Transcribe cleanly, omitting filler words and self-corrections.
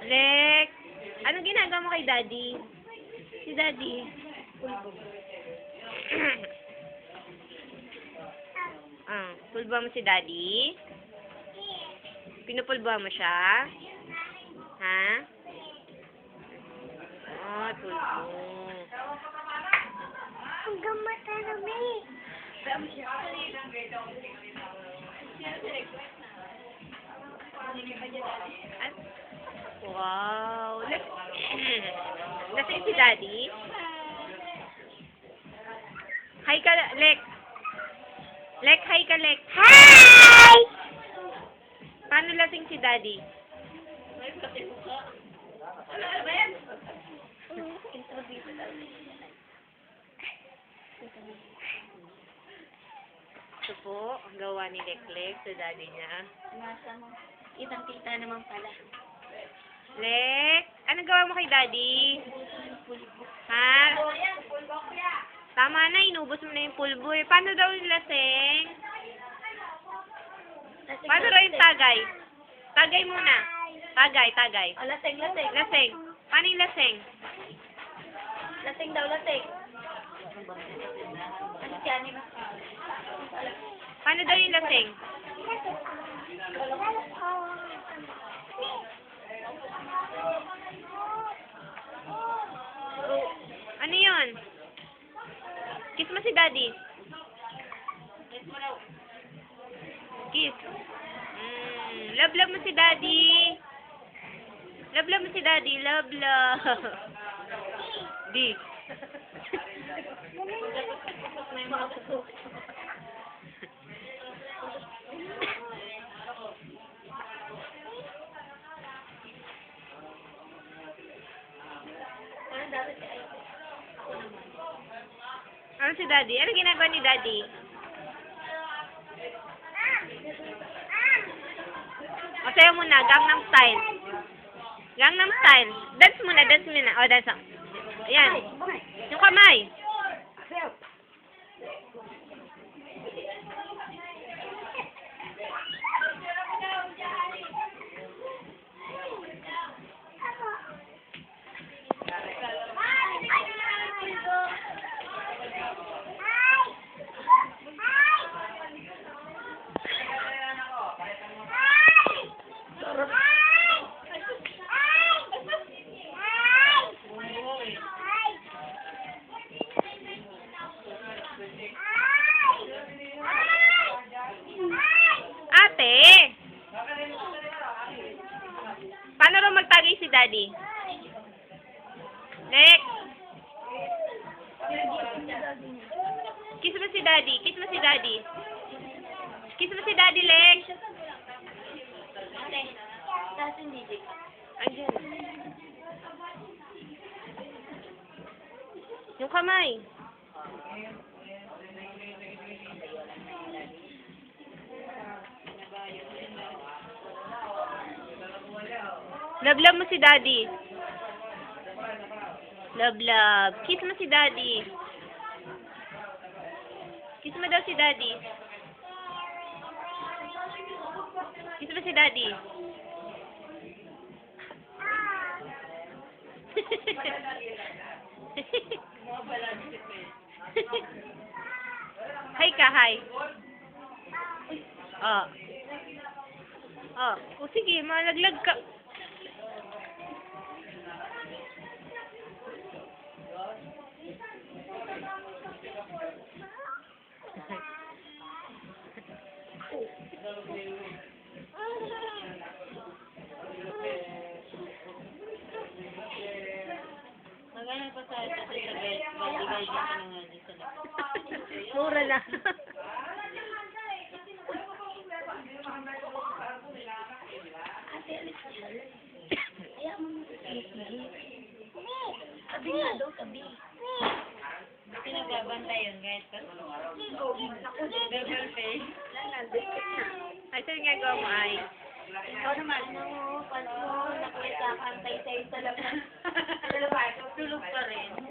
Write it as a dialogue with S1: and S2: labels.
S1: Lex, anong ginagawa mo kay Daddy? Si Daddy. Pulba mo si Daddy? Pinupulba mo siya? Ha? Pulbo.
S2: Hanggang mata namin.
S1: Wow. Lasing si Daddy? Hi ka, Lex. Lex, hi ka, Lex.
S2: Hi!
S1: Paano lasing si Daddy? Ito po, ang gawa ni Lex sa Daddy niya.
S2: Nasa mo. Kitang-kita naman pala.
S1: Lex, anong gawa mo kay Daddy? Ha? Tama na, inubos mo na yung pulbo eh. Paano daw yung lasing? Paano daw yung tagay? Tagay muna. Tagay.
S2: Oh, lasing.
S1: Lasing. Paano yung lasing?
S2: Lasing daw, lasing. Ano siya, ni ba?
S1: Paano daw yung lasing? Ano yun? Kiss mo si Daddy. Kiss. Love mo si Daddy. Love mo si Daddy. Love. Di. Ano si Daddy? Ano ginagawa ni Daddy? O, sayo muna. Gangnam Style. Gangnam Style. Dance muna. O, dance. Ayan. Yung kamay. Ate! Paano raw magtagay si Daddy? Lex! Kiss mo si Daddy. Kiss mo si Daddy, Lex!
S2: Tapos hindi.
S1: Ayan. Yung kamay. Love mo si Daddy. Love. Kiss mo si Daddy. Kiss mo daw si Daddy. Kiss mo si Daddy. Hi ka, hi. O sige, malaglag ka.
S2: Magana pa sa guys, baligal din ka na nga dito sa
S1: Mura na.
S2: Ate, alis ka lang. Kaya mo alis na. Tabi nga daw, tabi. Pinagbabantay yun, guys. Double face.
S1: Ay, saan nga gawa mo ay?
S2: Ikaw naman, paano mo nakita kantay sa'yo sa labas? Sa labas, tulog pa rin.